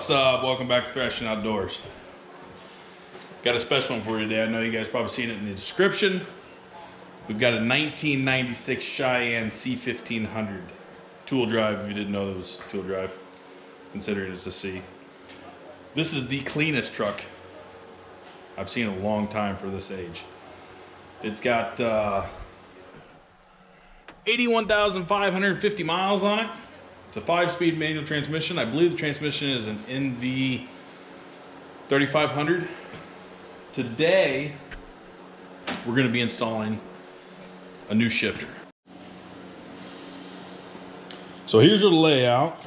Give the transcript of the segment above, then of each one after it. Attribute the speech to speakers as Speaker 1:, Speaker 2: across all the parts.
Speaker 1: What's up? Welcome back to Thrashing Outdoors. Got a special one for you today. I know you guys probably seen it in the description. We've got a 1996 Cheyenne C1500 tool drive. If you didn't know that was tool drive, consider it as a C. This is the cleanest truck I've seen in a long time for this age. It's got 81,550 miles on it. It's a 5-speed manual transmission. I believe the transmission is an NV 3500. Today, we're going to be installing a new shifter. So here's the layout.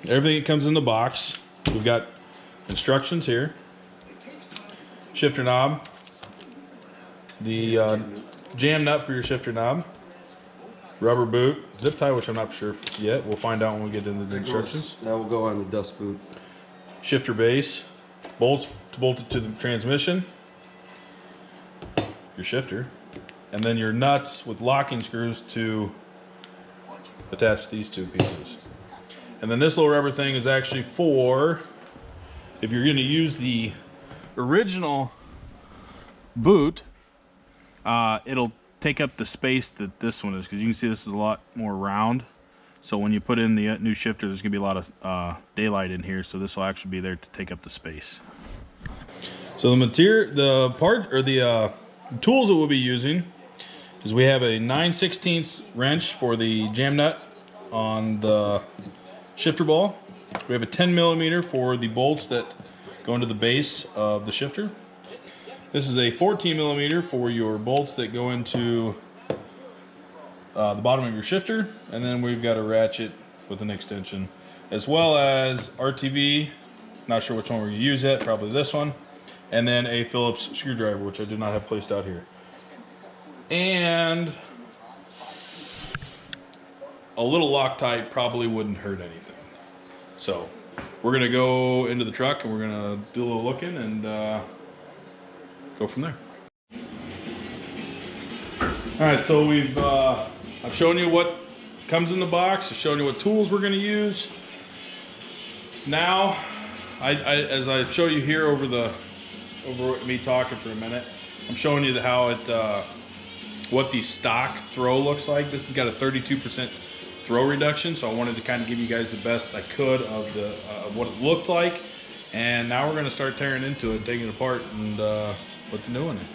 Speaker 1: Everything that comes in the box. We've got instructions here. Shifter knob. The jam nut for your shifter knob. Rubber boot, zip tie, which I'm not sure yet. We'll find out when we get into the instructions.
Speaker 2: That will go on the dust boot.
Speaker 1: Shifter base, bolts to bolt it to the transmission, your shifter, and then your nuts with locking screws to attach these two pieces. And then this little rubber thing is actually for, if you're going to use the original boot, it'll take up the space that this one is, because you can see this is a lot more round. So when you put in the new shifter, there's gonna be a lot of daylight in here, so this will actually be there to take up the space. So the material, the part, or the tools that we'll be using is we have a 9/16 wrench for the jam nut on the shifter ball. We have a 10mm for the bolts that go into the base of the shifter. This is a 14mm for your bolts that go into the bottom of your shifter. And then we've got a ratchet with an extension, as well as RTV. Not sure which one we're going to use yet, probably this one. And then a Phillips screwdriver, which I do not have placed out here. And a little Loctite probably wouldn't hurt anything. So we're going to go into the truck and we're going to do a little looking and go from there. All right, so I've shown you what comes in the box. I've shown you what tools we're going to use. Now, as I show you here over me talking for a minute, I'm showing you what the stock throw looks like. This has got a 32% throw reduction, so I wanted to kind of give you guys the best I could of what it looked like. And now we're going to start tearing into it, taking it apart, and put the new one in.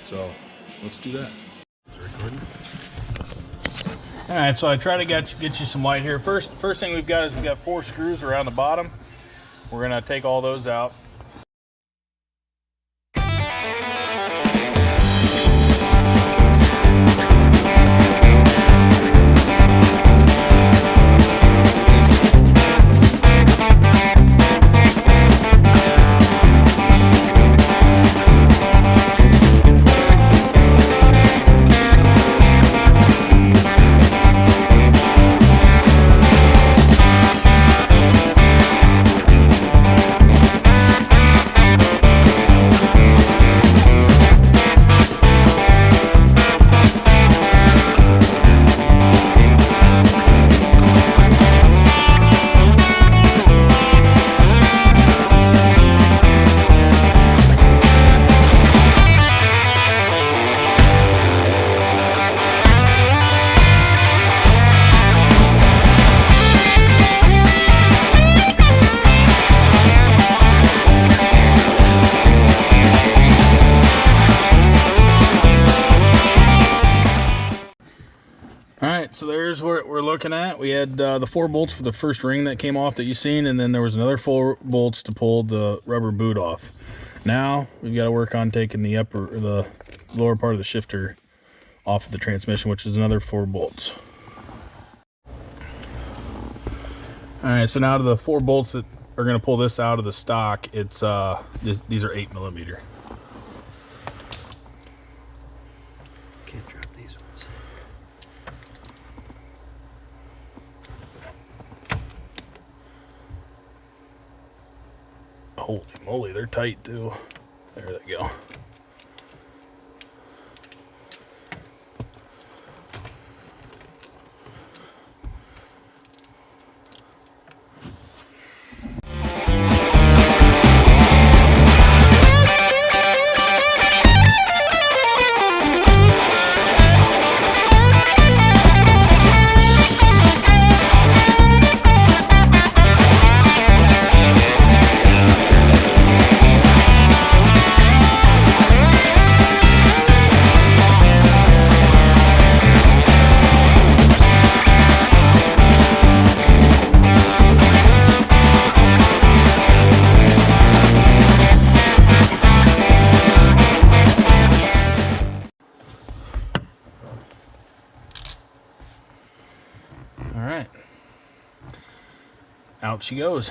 Speaker 1: So let's do that. All right, so I try to get you some light here. First thing we've got is we've got 4 screws around the bottom. We're gonna take all those out. So there's what we're looking at. We had the 4 bolts for the first ring that came off that you've seen, and then there was another 4 bolts to pull the rubber boot off. Now we've got to work on taking the lower part of the shifter off of the transmission, which is another 4 bolts. All right, so now to the 4 bolts that are going to pull this out of the stock. It's these are 8mm.
Speaker 2: Can't drop these ones.
Speaker 1: Holy moly, they're tight too. There they go. out she goes.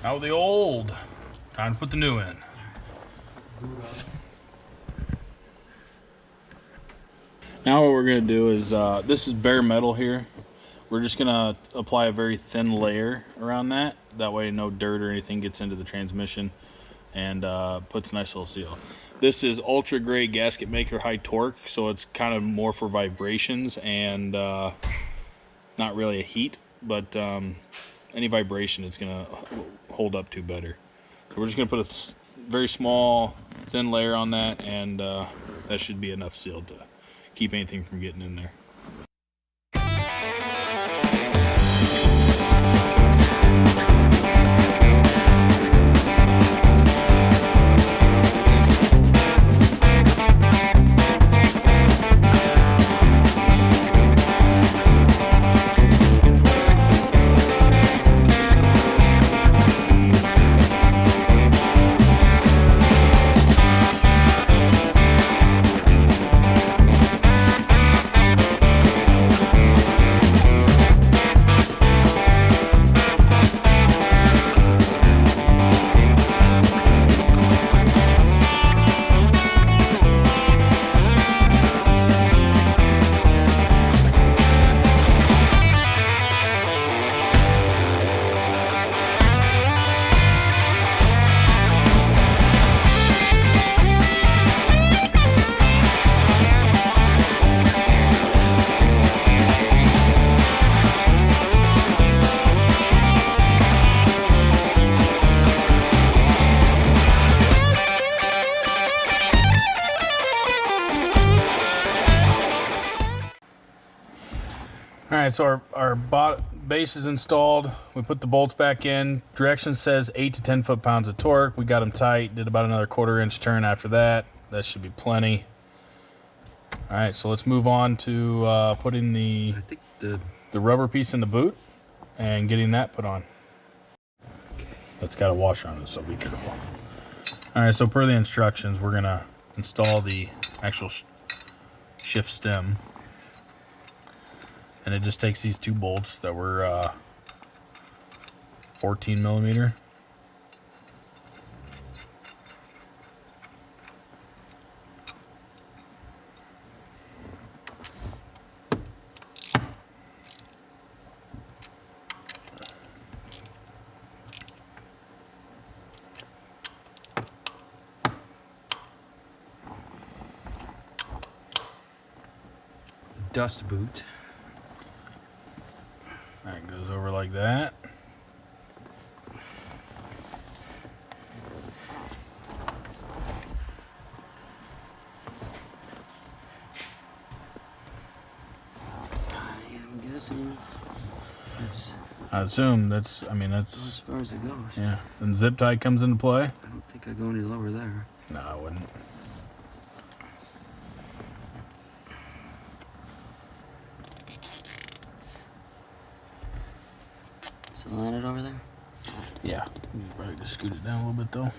Speaker 1: Out with the old. Time to put the new in. Now what we're gonna do is, this is bare metal here. We're just gonna apply a very thin layer around that. That way no dirt or anything gets into the transmission, and puts a nice little seal. This is ultra gray gasket maker high torque, so it's kind of more for vibrations and not really a heat, but any vibration it's gonna hold up to better. So we're just gonna put a very small thin layer on that, and that should be enough seal to keep anything from getting in there. All right, so our base is installed. We put the bolts back in. Directions says 8 to 10 foot-pounds of torque. We got them tight, did about another 1/4 inch turn after that. That should be plenty. All right, so let's move on to putting the rubber piece in the boot and getting that put on. That's got a washer on it, so be careful. All right, so per the instructions, we're gonna install the actual shift stem. And it just takes these 2 bolts that were 14 millimeter.
Speaker 2: Dust boot.
Speaker 1: That goes over like that.
Speaker 2: I am guessing that's.
Speaker 1: I assume that's, I mean, that's
Speaker 2: as far as it goes.
Speaker 1: Yeah. And zip tie comes into play?
Speaker 2: I don't think I go any lower there.
Speaker 1: No, I wouldn't.
Speaker 2: So line it over there?
Speaker 1: Yeah. You probably just scoot it down a little bit though.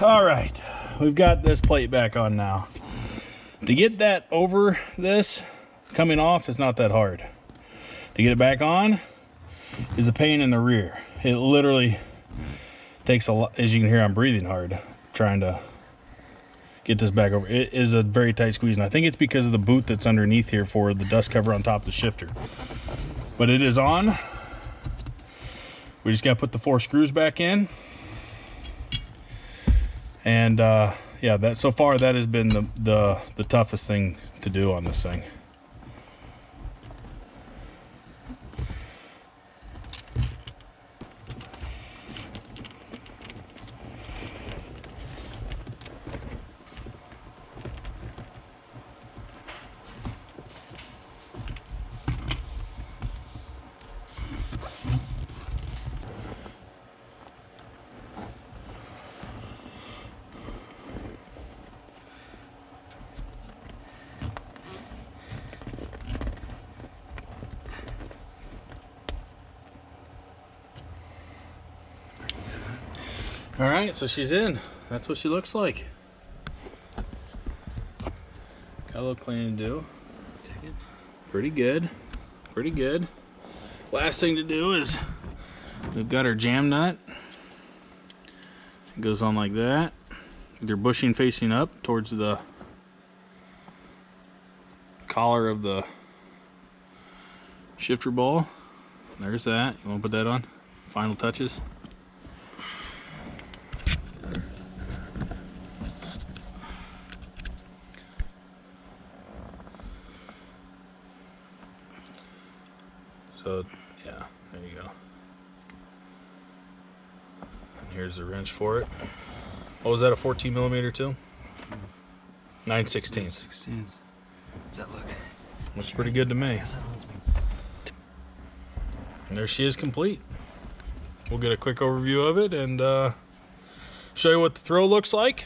Speaker 1: All right, we've got this plate back on now. To get that over this coming off is not that hard. To get it back on is a pain in the rear. It literally takes a lot. As you can hear, I'm breathing hard trying to get this back over. It is a very tight squeeze, and I think it's because of the boot that's underneath here for the dust cover on top of the shifter. But it is on. We just got to put the 4 screws back in. And yeah, that so far that has been the toughest thing to do on this thing. All right, so she's in. That's what she looks like. Got a little cleaning to do.
Speaker 2: Take it.
Speaker 1: Pretty good. Pretty good. Last thing to do is we've got our jam nut. It goes on like that. They're bushing facing up towards the collar of the shifter ball. There's that. You want to put that on? Final touches. So, yeah, there you go. And here's the wrench for it. Oh, was that a 14 millimeter too? 9/16.
Speaker 2: 16. Does that look?
Speaker 1: Looks pretty good to me.
Speaker 2: Yes, that holds me.
Speaker 1: And there she is, complete. We'll get a quick overview of it and show you what the throw looks like.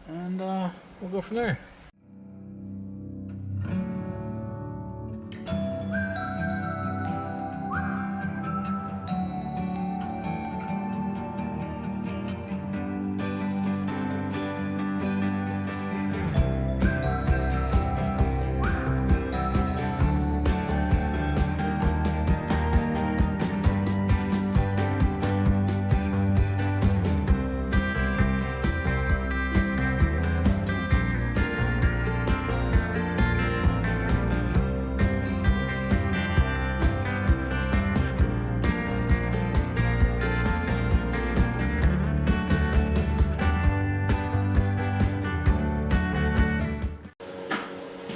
Speaker 1: And we'll go from there.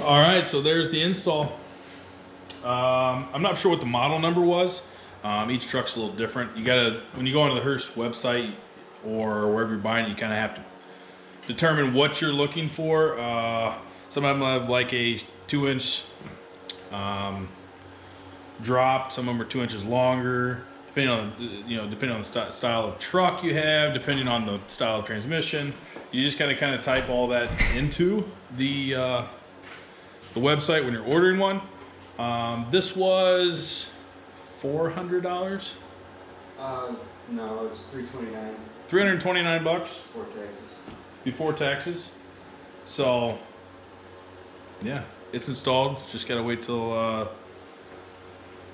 Speaker 1: All right, so there's the install. I'm not sure what the model number was. Each truck's a little different. You gotta, when you go onto the HURST website or wherever you're buying it, you kind of have to determine what you're looking for. Some of them have like a 2-inch drop. Some of them are 2 inches longer, depending on depending on the style of truck you have, depending on the style of transmission. You just kind of type all that into the website when you're ordering one. This was $400.
Speaker 2: No, it's $329.
Speaker 1: $329
Speaker 2: Before taxes.
Speaker 1: before taxes. So yeah, it's installed. Just gotta wait till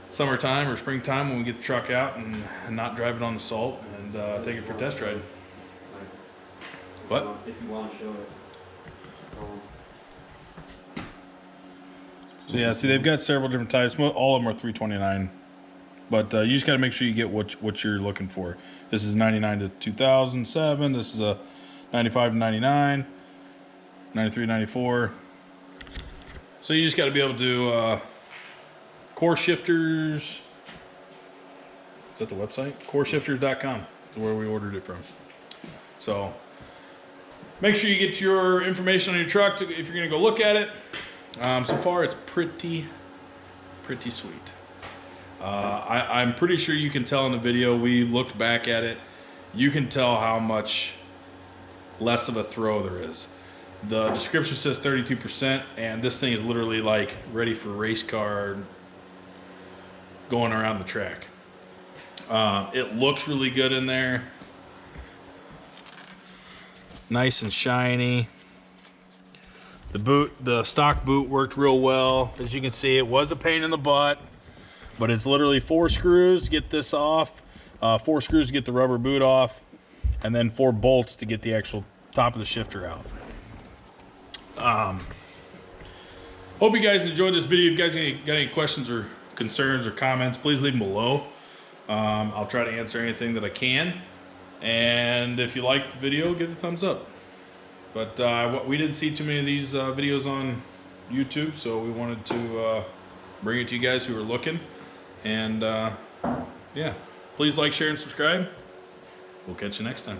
Speaker 1: summertime or springtime when we get the truck out and not drive it on the salt and take it for a test ride. What?
Speaker 2: If you want to show it.
Speaker 1: So yeah, see, they've got several different types. All of them are $329, but you just got to make sure you get what you're looking for. This is 99 to 2007. This is a 95 to 99, 93, 94. So you just got to be able to core shifters. Is that the website? Coreshifters.com is where we ordered it from. So make sure you get your information on your truck if you're gonna go look at it. So far, it's pretty sweet. I'm pretty sure you can tell in the video, we looked back at it, you can tell how much less of a throw there is. The description says 32%, and this thing is literally like ready for race car going around the track. It looks really good in there. Nice and shiny. The stock boot worked real well. As you can see, it was a pain in the butt, but it's literally 4 screws to get this off, 4 screws to get the rubber boot off, and then 4 bolts to get the actual top of the shifter out. Hope you guys enjoyed this video. If you guys got any questions or concerns or comments, please leave them below. I'll try to answer anything that I can. And if you liked the video, give it a thumbs up. But we didn't see too many of these videos on YouTube, so we wanted to bring it to you guys who are looking. And yeah, please like, share, and subscribe. We'll catch you next time.